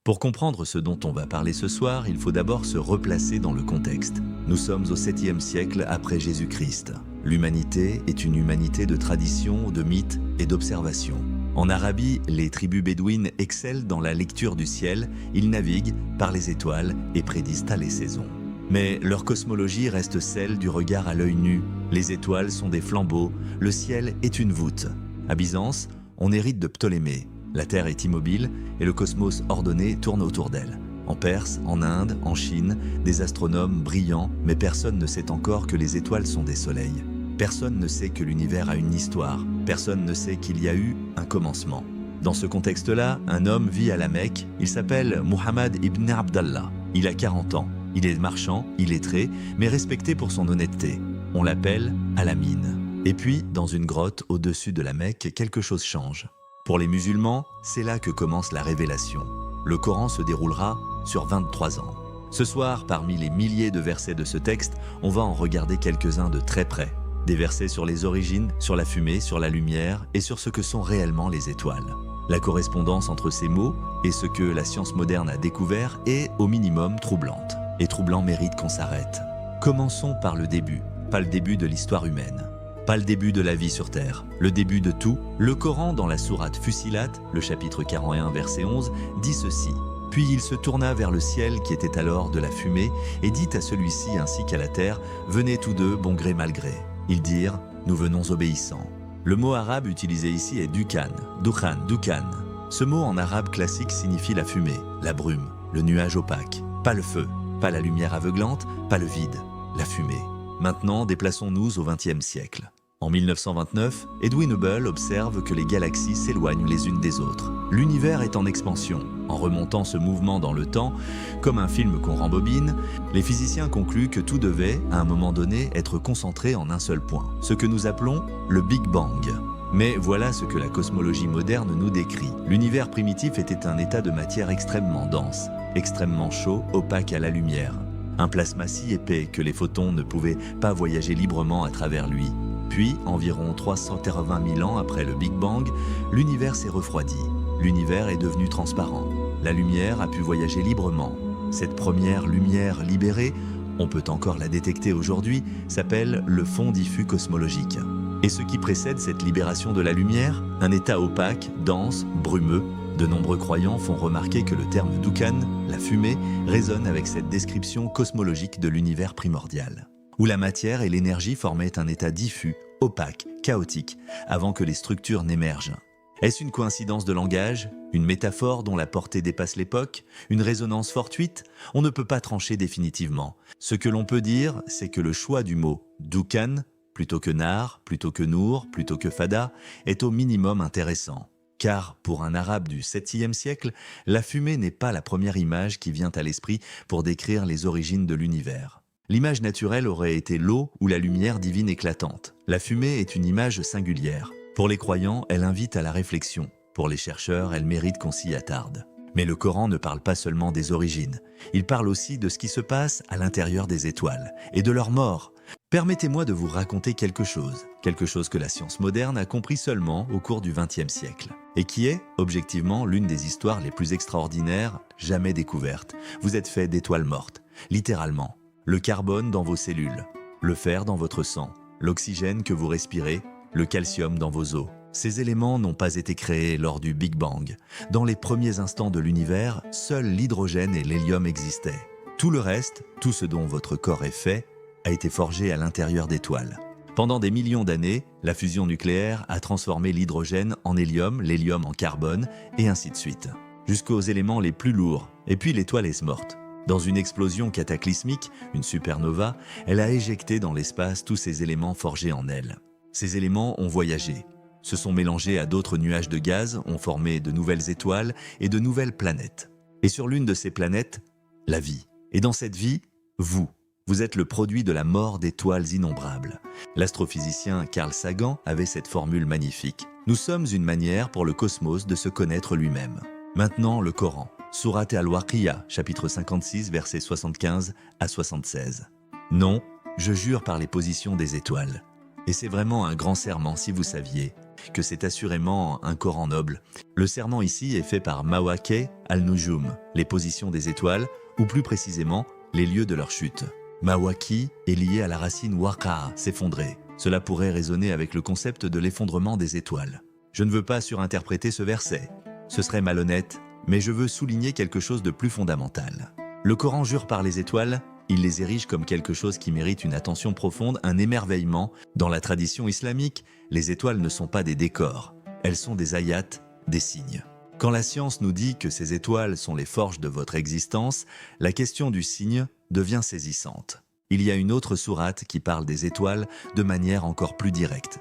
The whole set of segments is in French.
Pour comprendre ce dont on va parler ce soir, il faut d'abord se replacer dans le contexte. Nous sommes au 7e siècle après Jésus-Christ. L'humanité est une humanité de traditions, de mythes et d'observations. En Arabie, les tribus bédouines excellent dans la lecture du ciel, ils naviguent par les étoiles et prédisent les saisons. Mais leur cosmologie reste celle du regard à l'œil nu. Les étoiles sont des flambeaux, le ciel est une voûte. À Byzance, on hérite de Ptolémée. La Terre est immobile et le cosmos ordonné tourne autour d'elle. En Perse, en Inde, en Chine, des astronomes brillants, mais personne ne sait encore que les étoiles sont des soleils. Personne ne sait que l'univers a une histoire. Personne ne sait qu'il y a eu un commencement. Dans ce contexte-là, un homme vit à la Mecque. Il s'appelle Muhammad ibn Abdallah. Il a 40 ans. Il est marchand, illettré, mais respecté pour son honnêteté. On l'appelle Al-Amin. Et puis, dans une grotte au-dessus de la Mecque, quelque chose change. Pour les musulmans, c'est là que commence la révélation. Le Coran se déroulera sur 23 ans. Ce soir, parmi les milliers de versets de ce texte, on va en regarder quelques-uns de très près. Des versets sur les origines, sur la fumée, sur la lumière et sur ce que sont réellement les étoiles. La correspondance entre ces mots et ce que la science moderne a découvert est au minimum troublante. Et troublant mérite qu'on s'arrête. Commençons par le début, pas le début de l'histoire humaine. Pas le début de la vie sur Terre, le début de tout. Le Coran, dans la sourate Fussilat, le chapitre 41, verset 11, dit ceci. Puis il se tourna vers le ciel qui était alors de la fumée et dit à celui-ci ainsi qu'à la terre, « Venez tous deux, bon gré mal gré. » Ils dirent, « Nous venons obéissants. » Le mot arabe utilisé ici est dukhan, dukhan. Ce mot en arabe classique signifie la fumée, la brume, le nuage opaque. Pas le feu, pas la lumière aveuglante, pas le vide, la fumée. Maintenant, déplaçons-nous au XXe siècle. En 1929, Edwin Hubble observe que les galaxies s'éloignent les unes des autres. L'univers est en expansion. En remontant ce mouvement dans le temps, comme un film qu'on rembobine, les physiciens concluent que tout devait, à un moment donné, être concentré en un seul point, ce que nous appelons le Big Bang. Mais voilà ce que la cosmologie moderne nous décrit. L'univers primitif était un état de matière extrêmement dense, extrêmement chaud, opaque à la lumière. Un plasma si épais que les photons ne pouvaient pas voyager librement à travers lui. Puis, environ 380 000 ans après le Big Bang, l'univers s'est refroidi. L'univers est devenu transparent. La lumière a pu voyager librement. Cette première lumière libérée, on peut encore la détecter aujourd'hui, s'appelle le fond diffus cosmologique. Et ce qui précède cette libération de la lumière, un état opaque, dense, brumeux. De nombreux croyants font remarquer que le terme dukhan, la fumée, résonne avec cette description cosmologique de l'univers primordial, où la matière et l'énergie formaient un état diffus, opaque, chaotique, avant que les structures n'émergent. Est-ce une coïncidence de langage, une métaphore dont la portée dépasse l'époque, une résonance fortuite? On ne peut pas trancher définitivement. Ce que l'on peut dire, c'est que le choix du mot dukhan, plutôt que nar, plutôt que nour, plutôt que fada, est au minimum intéressant. Car, pour un arabe du 7e siècle, la fumée n'est pas la première image qui vient à l'esprit pour décrire les origines de l'univers. L'image naturelle aurait été l'eau ou la lumière divine éclatante. La fumée est une image singulière. Pour les croyants, elle invite à la réflexion. Pour les chercheurs, elle mérite qu'on s'y attarde. Mais le Coran ne parle pas seulement des origines. Il parle aussi de ce qui se passe à l'intérieur des étoiles et de leur mort. Permettez-moi de vous raconter quelque chose que la science moderne a compris seulement au cours du XXe siècle, et qui est, objectivement, l'une des histoires les plus extraordinaires jamais découvertes. Vous êtes fait d'étoiles mortes, littéralement. Le carbone dans vos cellules, le fer dans votre sang, l'oxygène que vous respirez, le calcium dans vos os. Ces éléments n'ont pas été créés lors du Big Bang. Dans les premiers instants de l'univers, seuls l'hydrogène et l'hélium existaient. Tout le reste, tout ce dont votre corps est fait, a été forgé à l'intérieur d'étoiles. Pendant des millions d'années, la fusion nucléaire a transformé l'hydrogène en hélium, l'hélium en carbone, et ainsi de suite, jusqu'aux éléments les plus lourds, et puis l'étoile est morte. Dans une explosion cataclysmique, une supernova, elle a éjecté dans l'espace tous ces éléments forgés en elle. Ces éléments ont voyagé, se sont mélangés à d'autres nuages de gaz, ont formé de nouvelles étoiles et de nouvelles planètes. Et sur l'une de ces planètes, la vie. Et dans cette vie, vous êtes le produit de la mort d'étoiles innombrables. L'astrophysicien Carl Sagan avait cette formule magnifique. Nous sommes une manière pour le cosmos de se connaître lui-même. Maintenant, le Coran. Sourate al-Waqiya, chapitre 56, versets 75 à 76. Non, je jure par les positions des étoiles. Et c'est vraiment un grand serment si vous saviez. que c'est assurément un Coran noble. Le serment ici est fait par Mawaqi al-Nujum, les positions des étoiles, ou plus précisément, les lieux de leur chute. Mawaqi est lié à la racine waqa, s'effondrer. Cela pourrait résonner avec le concept de l'effondrement des étoiles. Je ne veux pas surinterpréter ce verset. Ce serait malhonnête, mais je veux souligner quelque chose de plus fondamental. Le Coran jure par les étoiles, il les érige comme quelque chose qui mérite une attention profonde, un émerveillement. Dans la tradition islamique, les étoiles ne sont pas des décors, elles sont des ayats, des signes. Quand la science nous dit que ces étoiles sont les forges de votre existence, la question du signe devient saisissante. Il y a une autre sourate qui parle des étoiles de manière encore plus directe.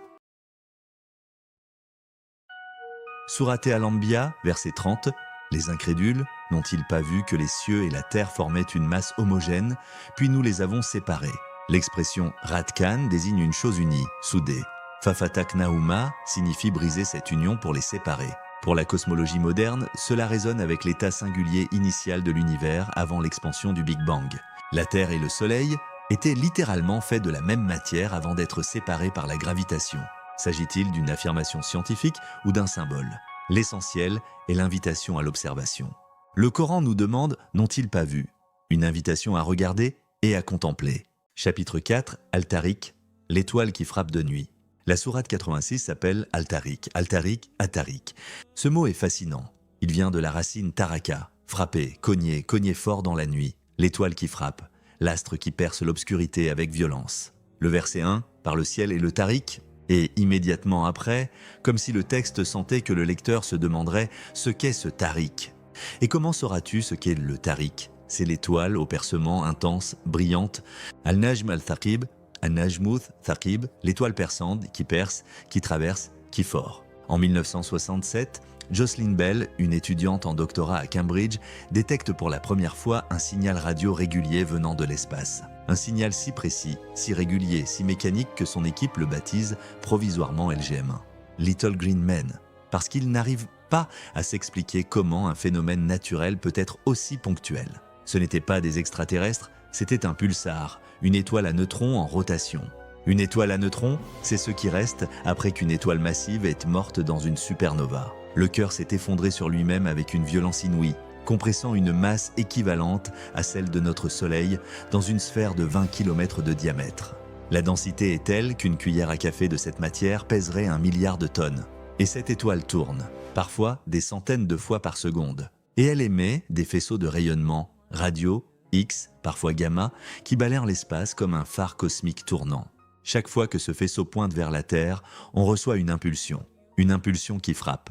Sourate Al-Anbiya, verset 30, « Les incrédules n'ont-ils pas vu que les cieux et la terre formaient une masse homogène, puis nous les avons séparés ?» L'expression « Radkan » désigne une chose unie, soudée. « Fafataknahuma » signifie briser cette union pour les séparer. Pour la cosmologie moderne, cela résonne avec l'état singulier initial de l'univers avant l'expansion du Big Bang. La Terre et le Soleil étaient littéralement faits de la même matière avant d'être séparés par la gravitation. S'agit-il d'une affirmation scientifique ou d'un symbole? L'essentiel est l'invitation à l'observation. Le Coran nous demande « n'ont-ils pas vu ?» Une invitation à regarder et à contempler. Chapitre 4, Al-Tariq, l'étoile qui frappe de nuit. La sourate 86 s'appelle Al-Tariq, At-Tariq. Ce mot est fascinant. Il vient de la racine taraka, frapper, cogner fort dans la nuit. L'étoile qui frappe, l'astre qui perce l'obscurité avec violence. Le verset 1, par le ciel et le Tariq, et immédiatement après, comme si le texte sentait que le lecteur se demanderait ce qu'est ce Tariq. Et comment sauras-tu ce qu'est le Tariq? C'est l'étoile au percement intense, brillante. Al-Najm al-Thaqib, Al-Najmuth Thaqib, l'étoile perçante qui perce, qui traverse, qui fore. En 1967, Jocelyn Bell, une étudiante en doctorat à Cambridge, détecte pour la première fois un signal radio régulier venant de l'espace. Un signal si précis, si régulier, si mécanique que son équipe le baptise provisoirement LGM1. Little Green Men, parce qu'il n'arrive pas à s'expliquer comment un phénomène naturel peut être aussi ponctuel. Ce n'étaient pas des extraterrestres, c'était un pulsar, une étoile à neutrons en rotation. Une étoile à neutrons, c'est ce qui reste après qu'une étoile massive est morte dans une supernova. Le cœur s'est effondré sur lui-même avec une violence inouïe, compressant une masse équivalente à celle de notre Soleil dans une sphère de 20 km de diamètre. La densité est telle qu'une cuillère à café de cette matière pèserait 1 milliard de tonnes. Et cette étoile tourne, parfois des centaines de fois par seconde. Et elle émet des faisceaux de rayonnement, radio, X, parfois gamma, qui balayent l'espace comme un phare cosmique tournant. Chaque fois que ce faisceau pointe vers la Terre, on reçoit une impulsion qui frappe,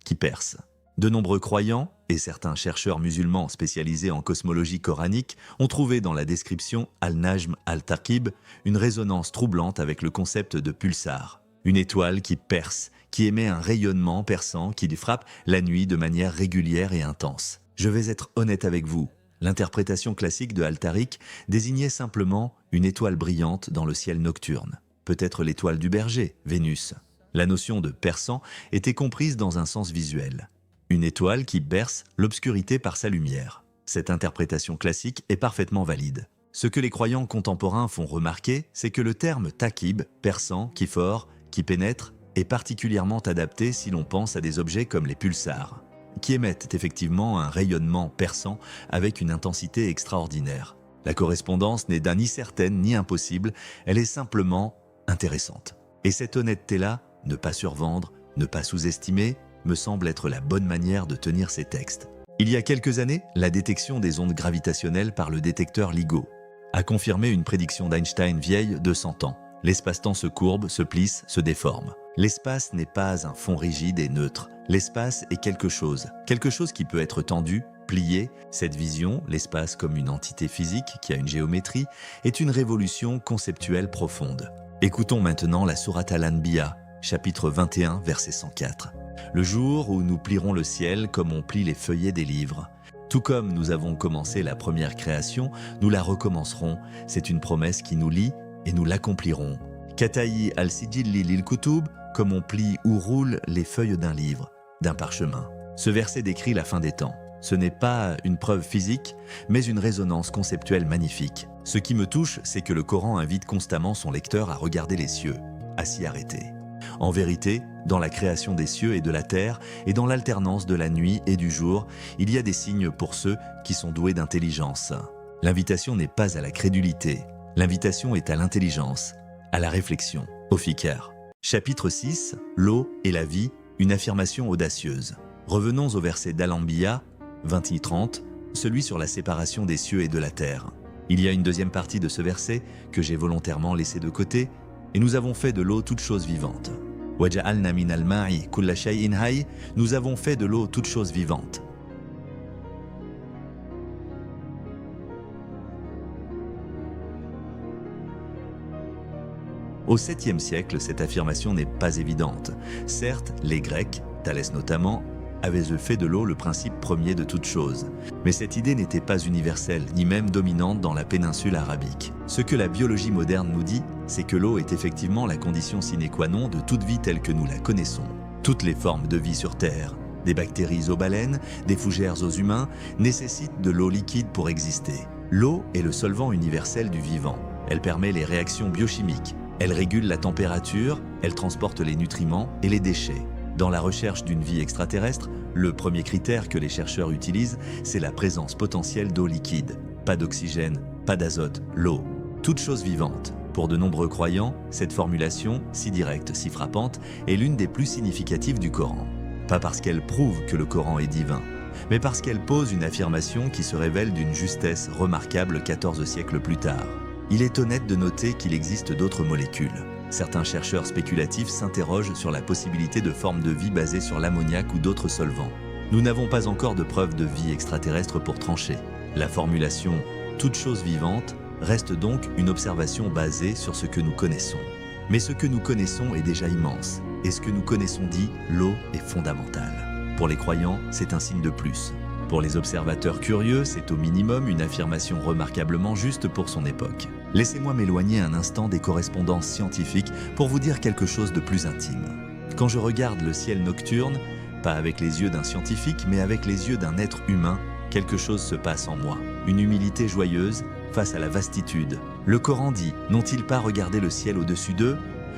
qui perce. De nombreux croyants, et certains chercheurs musulmans spécialisés en cosmologie coranique, ont trouvé dans la description Al-Najm al-Thaqib une résonance troublante avec le concept de pulsar. Une étoile qui perce, qui émet un rayonnement perçant qui lui frappe la nuit de manière régulière et intense. Je vais être honnête avec vous. L'interprétation classique de Al-Tariq désignait simplement une étoile brillante dans le ciel nocturne, peut-être l'étoile du berger, Vénus. La notion de perçant était comprise dans un sens visuel. Une étoile qui berce l'obscurité par sa lumière. Cette interprétation classique est parfaitement valide. Ce que les croyants contemporains font remarquer, c'est que le terme taqib, perçant, qui fore, qui pénètre, est particulièrement adapté si l'on pense à des objets comme les pulsars, qui émettent effectivement un rayonnement perçant avec une intensité extraordinaire. La correspondance n'est ni certaine ni impossible, elle est simplement intéressante. Et cette honnêteté-là, ne pas survendre, ne pas sous-estimer, me semble être la bonne manière de tenir ces textes. Il y a quelques années, la détection des ondes gravitationnelles par le détecteur LIGO a confirmé une prédiction d'Einstein vieille de 100 ans. L'espace-temps se courbe, se plisse, se déforme. L'espace n'est pas un fond rigide et neutre. L'espace est quelque chose qui peut être tendu, plié. Cette vision, l'espace comme une entité physique qui a une géométrie, est une révolution conceptuelle profonde. Écoutons maintenant la sourate Al-Anbiya, chapitre 21, verset 104. Le jour où nous plierons le ciel comme on plie les feuillets des livres. Tout comme nous avons commencé la première création, nous la recommencerons. C'est une promesse qui nous lie et nous l'accomplirons. Katayi al-Sijilli lil-Kutub, comme on plie ou roule les feuilles d'un livre, d'un parchemin. Ce verset décrit la fin des temps. Ce n'est pas une preuve physique, mais une résonance conceptuelle magnifique. Ce qui me touche, c'est que le Coran invite constamment son lecteur à regarder les cieux, à s'y arrêter. En vérité, dans la création des cieux et de la terre, et dans l'alternance de la nuit et du jour, il y a des signes pour ceux qui sont doués d'intelligence. L'invitation n'est pas à la crédulité, l'invitation est à l'intelligence, à la réflexion, au fikr. Chapitre 6, l'eau et la vie, une affirmation audacieuse. Revenons au verset d'Al-Anbiya, 20-30, celui sur la séparation des cieux et de la terre. Il y a une deuxième partie de ce verset que j'ai volontairement laissé de côté, et nous avons fait de l'eau toute chose vivante. وَجَعَلْنَا مِنَ الْمَاءِ كُلَّ شَيْءٍ حَيٍّ, nous avons fait de l'eau toute chose vivante. Au 7e siècle, cette affirmation n'est pas évidente. Certes, les Grecs, Thalès notamment, avaient fait de l'eau le principe premier de toute chose. Mais cette idée n'était pas universelle, ni même dominante dans la péninsule arabique. Ce que la biologie moderne nous dit, c'est que l'eau est effectivement la condition sine qua non de toute vie telle que nous la connaissons. Toutes les formes de vie sur Terre, des bactéries aux baleines, des fougères aux humains, nécessitent de l'eau liquide pour exister. L'eau est le solvant universel du vivant. Elle permet les réactions biochimiques. Elle régule la température, elle transporte les nutriments et les déchets. Dans la recherche d'une vie extraterrestre, le premier critère que les chercheurs utilisent, c'est la présence potentielle d'eau liquide. Pas d'oxygène, pas d'azote, l'eau. Toute chose vivante. Pour de nombreux croyants, cette formulation, si directe, si frappante, est l'une des plus significatives du Coran. Pas parce qu'elle prouve que le Coran est divin, mais parce qu'elle pose une affirmation qui se révèle d'une justesse remarquable 14 siècles plus tard. Il est honnête de noter qu'il existe d'autres molécules. Certains chercheurs spéculatifs s'interrogent sur la possibilité de formes de vie basées sur l'ammoniac ou d'autres solvants. Nous n'avons pas encore de preuves de vie extraterrestre pour trancher. La formulation « toute chose vivante » reste donc une observation basée sur ce que nous connaissons. Mais ce que nous connaissons est déjà immense, et ce que nous connaissons dit « l'eau est fondamentale ». Pour les croyants, c'est un signe de plus. Pour les observateurs curieux, c'est au minimum une affirmation remarquablement juste pour son époque. Laissez-moi m'éloigner un instant des correspondances scientifiques pour vous dire quelque chose de plus intime. Quand je regarde le ciel nocturne, pas avec les yeux d'un scientifique, mais avec les yeux d'un être humain, quelque chose se passe en moi. Une humilité joyeuse face à la vastitude. Le Coran dit, n'ont-ils pas regardé le ciel au-dessus d'eux?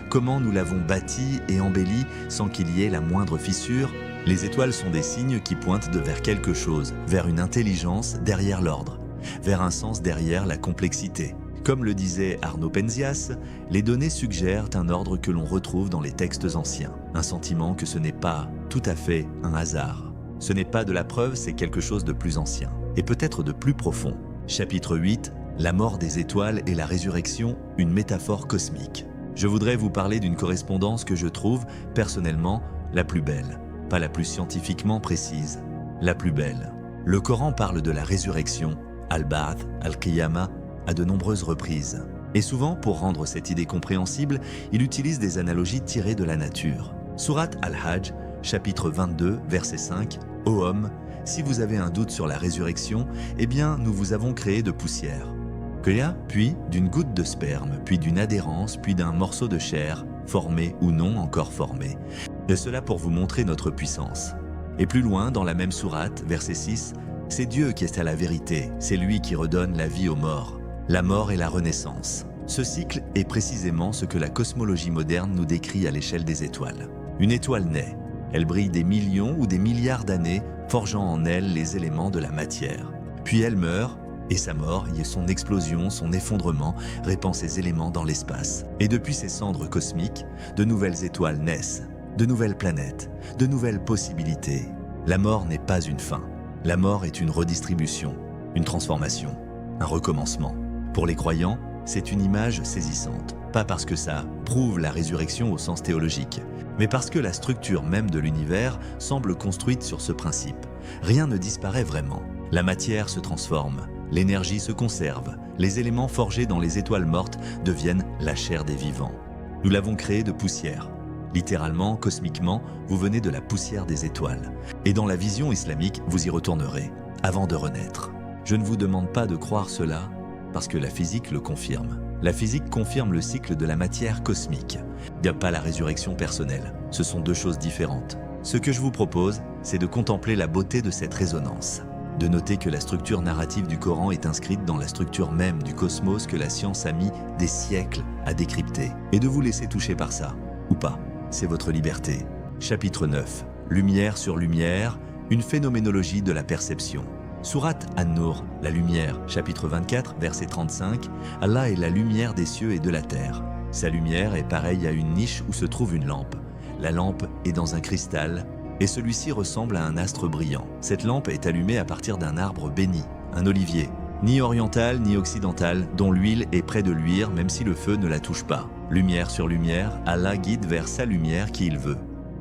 Comment nous l'avons bâti et embelli sans qu'il y ait la moindre fissure? Les étoiles sont des signes qui pointent vers quelque chose, vers une intelligence derrière l'ordre, vers un sens derrière la complexité. Comme le disait Arnaud Penzias, les données suggèrent un ordre que l'on retrouve dans les textes anciens, un sentiment que ce n'est pas tout à fait un hasard. Ce n'est pas de la preuve, c'est quelque chose de plus ancien, et peut-être de plus profond. Chapitre 8, la mort des étoiles et la résurrection, une métaphore cosmique. Je voudrais vous parler d'une correspondance que je trouve, personnellement, la plus belle. Pas la plus scientifiquement précise, la plus belle. Le Coran parle de la résurrection, Al-Ba'ath, Al-Qiyamah, à de nombreuses reprises. Et souvent, pour rendre cette idée compréhensible, il utilise des analogies tirées de la nature. Sourate Al-Hajj, chapitre 22, verset 5, « Ô homme, si vous avez un doute sur la résurrection, eh bien, nous vous avons créé de poussière. Puis d'une goutte de sperme, puis d'une adhérence, puis d'un morceau de chair, formé ou non encore formé. Et cela pour vous montrer notre puissance. » Et plus loin, dans la même sourate, verset 6, « C'est Dieu qui est à la vérité, c'est lui qui redonne la vie aux morts. La mort et la renaissance. » Ce cycle est précisément ce que la cosmologie moderne nous décrit à l'échelle des étoiles. Une étoile naît. Elle brille des millions ou des milliards d'années, forgeant en elle les éléments de la matière. Puis elle meurt, et sa mort, son explosion, son effondrement, répand ces éléments dans l'espace. Et depuis ces cendres cosmiques, de nouvelles étoiles naissent, de nouvelles planètes, de nouvelles possibilités. La mort n'est pas une fin. La mort est une redistribution, une transformation, un recommencement. Pour les croyants, c'est une image saisissante. Pas parce que ça prouve la résurrection au sens théologique, mais parce que la structure même de l'univers semble construite sur ce principe. Rien ne disparaît vraiment. La matière se transforme, l'énergie se conserve, les éléments forgés dans les étoiles mortes deviennent la chair des vivants. Nous l'avons créé de poussière. Littéralement, cosmiquement, vous venez de la poussière des étoiles. Et dans la vision islamique, vous y retournerez, avant de renaître. Je ne vous demande pas de croire cela, parce que la physique le confirme. La physique confirme le cycle de la matière cosmique. Il n'y a pas la résurrection personnelle. Ce sont deux choses différentes. Ce que je vous propose, c'est de contempler la beauté de cette résonance. De noter que la structure narrative du Coran est inscrite dans la structure même du cosmos que la science a mis des siècles à décrypter. Et de vous laisser toucher par ça, ou pas. c'est votre liberté. Chapitre 9. Lumière sur lumière, une phénoménologie de la perception. Sourate An-Nur, la lumière, chapitre 24, verset 35. Allah est la lumière des cieux et de la terre. Sa lumière est pareille à une niche où se trouve une lampe. La lampe est dans un cristal et celui-ci ressemble à un astre brillant. Cette lampe est allumée à partir d'un arbre béni, un olivier, ni oriental ni occidental, dont l'huile est près de luire même si le feu ne la touche pas. Lumière sur lumière, Allah guide vers sa lumière qui il veut.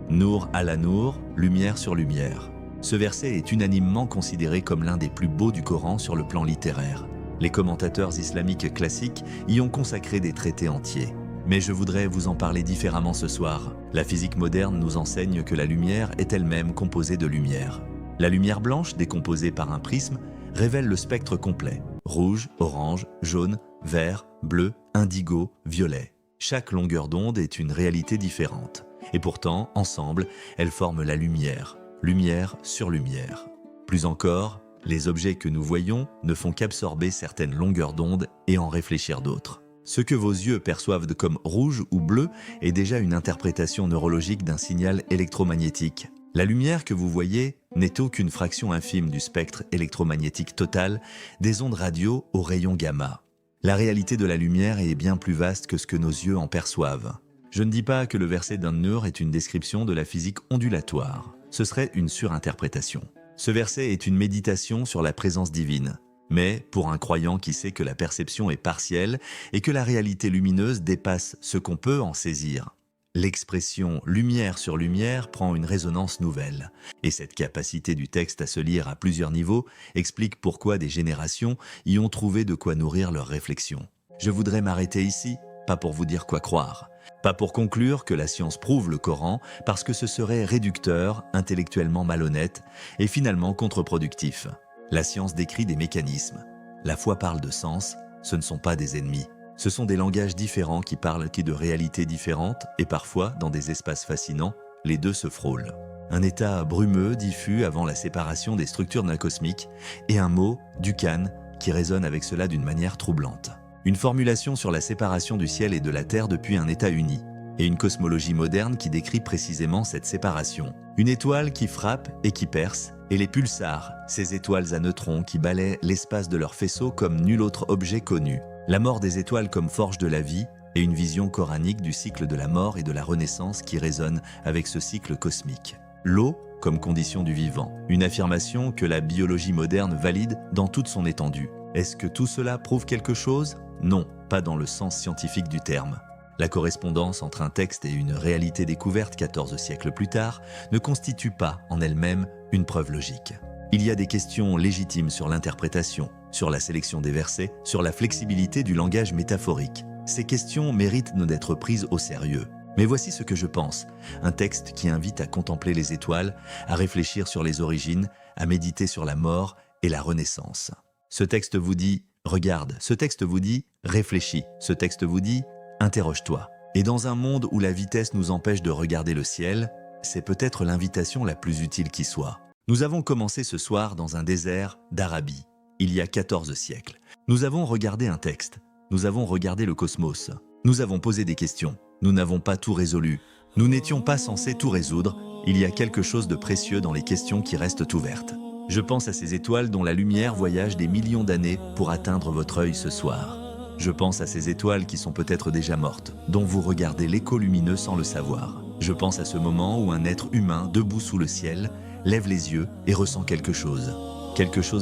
Nour ala Nour, lumière sur lumière. Ce verset est unanimement considéré comme l'un des plus beaux du Coran sur le plan littéraire. Les commentateurs islamiques classiques y ont consacré des traités entiers. Mais je voudrais vous en parler différemment ce soir. La physique moderne nous enseigne que la lumière est elle-même composée de lumière. La lumière blanche, décomposée par un prisme, révèle le spectre complet. Rouge, orange, jaune, vert, bleu, indigo, violet. Chaque longueur d'onde est une réalité différente. Et pourtant, ensemble, elles forment la lumière. Lumière sur lumière. Plus encore, les objets que nous voyons ne font qu'absorber certaines longueurs d'onde et en réfléchir d'autres. Ce que vos yeux perçoivent comme rouge ou bleu est déjà une interprétation neurologique d'un signal électromagnétique. La lumière que vous voyez n'est aucune fraction infime du spectre électromagnétique total des ondes radio aux rayons gamma. La réalité de la lumière est bien plus vaste que ce que nos yeux en perçoivent. Je ne dis pas que le verset d'An-Nur est une description de la physique ondulatoire. Ce serait une surinterprétation. Ce verset est une méditation sur la présence divine. Mais pour un croyant qui sait que la perception est partielle et que la réalité lumineuse dépasse ce qu'on peut en saisir, l'expression « lumière sur lumière » prend une résonance nouvelle. Et cette capacité du texte à se lire à plusieurs niveaux explique pourquoi des générations y ont trouvé de quoi nourrir leurs réflexions. Je voudrais m'arrêter ici, pas pour vous dire quoi croire. Pas pour conclure que la science prouve le Coran, parce que ce serait réducteur, intellectuellement malhonnête et finalement contre-productif. La science décrit des mécanismes. La foi parle de sens, ce ne sont pas des ennemis. Ce sont des langages différents qui parlent de réalités différentes et parfois, dans des espaces fascinants, les deux se frôlent. Un état brumeux, diffus avant la séparation des structures d'un cosmique et un mot, Dukan, qui résonne avec cela d'une manière troublante. Une formulation sur la séparation du ciel et de la terre depuis un état uni, et une cosmologie moderne qui décrit précisément cette séparation. Une étoile qui frappe et qui perce, et les pulsars, ces étoiles à neutrons qui balaient l'espace de leur faisceau comme nul autre objet connu. La mort des étoiles comme forge de la vie, et une vision coranique du cycle de la mort et de la renaissance qui résonne avec ce cycle cosmique. L'eau comme condition du vivant, une affirmation que la biologie moderne valide dans toute son étendue. Est-ce que tout cela prouve quelque chose ? Non, pas dans le sens scientifique du terme. La correspondance entre un texte et une réalité découverte 14 siècles plus tard ne constitue pas en elle-même une preuve logique. Il y a des questions légitimes sur l'interprétation, sur la sélection des versets, sur la flexibilité du langage métaphorique. Ces questions méritent d'être prises au sérieux. Mais voici ce que je pense, un texte qui invite à contempler les étoiles, à réfléchir sur les origines, à méditer sur la mort et la renaissance. Ce texte vous dit « regarde », ce texte vous dit « réfléchis », ce texte vous dit « interroge-toi ». Et dans un monde où la vitesse nous empêche de regarder le ciel, c'est peut-être l'invitation la plus utile qui soit. Nous avons commencé ce soir dans un désert d'Arabie, il y a 14 siècles. Nous avons regardé un texte, nous avons regardé le cosmos, nous avons posé des questions, nous n'avons pas tout résolu, nous n'étions pas censés tout résoudre, il y a quelque chose de précieux dans les questions qui restent ouvertes. Je pense à ces étoiles dont la lumière voyage des millions d'années pour atteindre votre œil ce soir. Je pense à ces étoiles qui sont peut-être déjà mortes, dont vous regardez l'écho lumineux sans le savoir. Je pense à ce moment où un être humain, debout sous le ciel, lève les yeux et ressent quelque chose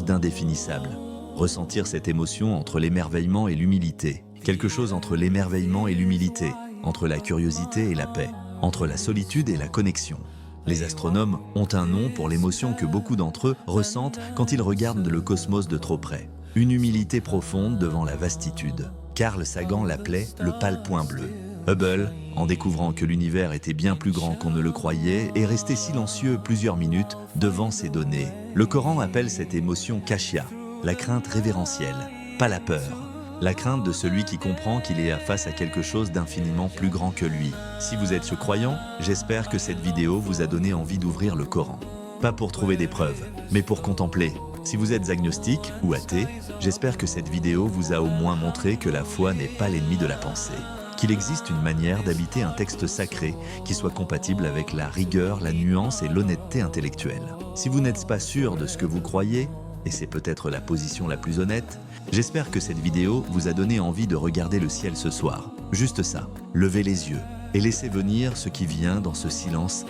d'indéfinissable. Ressentir cette émotion entre l'émerveillement et l'humilité, quelque chose entre l'émerveillement et l'humilité, entre la curiosité et la paix, entre la solitude et la connexion. Les astronomes ont un nom pour l'émotion que beaucoup d'entre eux ressentent quand ils regardent le cosmos de trop près. Une humilité profonde devant la vastitude. Carl Sagan l'appelait le pâle point bleu. Hubble, en découvrant que l'univers était bien plus grand qu'on ne le croyait, est resté silencieux plusieurs minutes devant ces données. Le Coran appelle cette émotion khashya, la crainte révérentielle, pas la peur. La crainte de celui qui comprend qu'il est face à quelque chose d'infiniment plus grand que lui. Si vous êtes ce croyant, j'espère que cette vidéo vous a donné envie d'ouvrir le Coran. Pas pour trouver des preuves, mais pour contempler. Si vous êtes agnostique ou athée, j'espère que cette vidéo vous a au moins montré que la foi n'est pas l'ennemi de la pensée. qu'il existe une manière d'habiter un texte sacré qui soit compatible avec la rigueur, la nuance et l'honnêteté intellectuelle. Si vous n'êtes pas sûr de ce que vous croyez, et c'est peut-être la position la plus honnête, j'espère que cette vidéo vous a donné envie de regarder le ciel ce soir. Juste ça, levez les yeux et laissez venir ce qui vient dans ce silence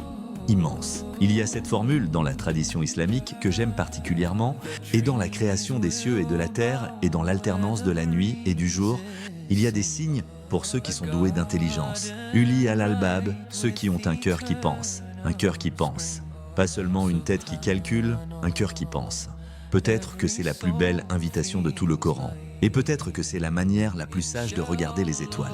immense. Il y a cette formule dans la tradition islamique que j'aime particulièrement, et dans la création des cieux et de la terre, et dans l'alternance de la nuit et du jour, il y a des signes pour ceux qui sont doués d'intelligence. Uli al-albab, ceux qui ont un cœur qui pense. Un cœur qui pense. Pas seulement une tête qui calcule, un cœur qui pense. Peut-être que c'est la plus belle invitation de tout le Coran. Et peut-être que c'est la manière la plus sage de regarder les étoiles.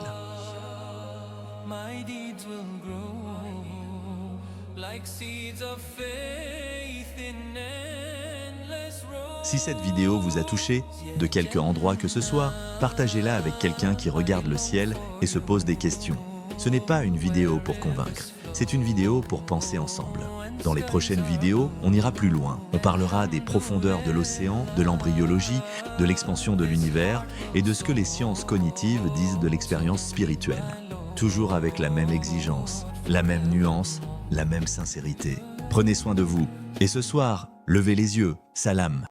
Si cette vidéo vous a touché, de quelque endroit que ce soit, partagez-la avec quelqu'un qui regarde le ciel et se pose des questions. Ce n'est pas une vidéo pour convaincre, c'est une vidéo pour penser ensemble. Dans les prochaines vidéos, on ira plus loin. On parlera des profondeurs de l'océan, de l'embryologie, de l'expansion de l'univers et de ce que les sciences cognitives disent de l'expérience spirituelle. Toujours avec la même exigence, la même nuance, la même sincérité. Prenez soin de vous. Et ce soir, levez les yeux. Salam.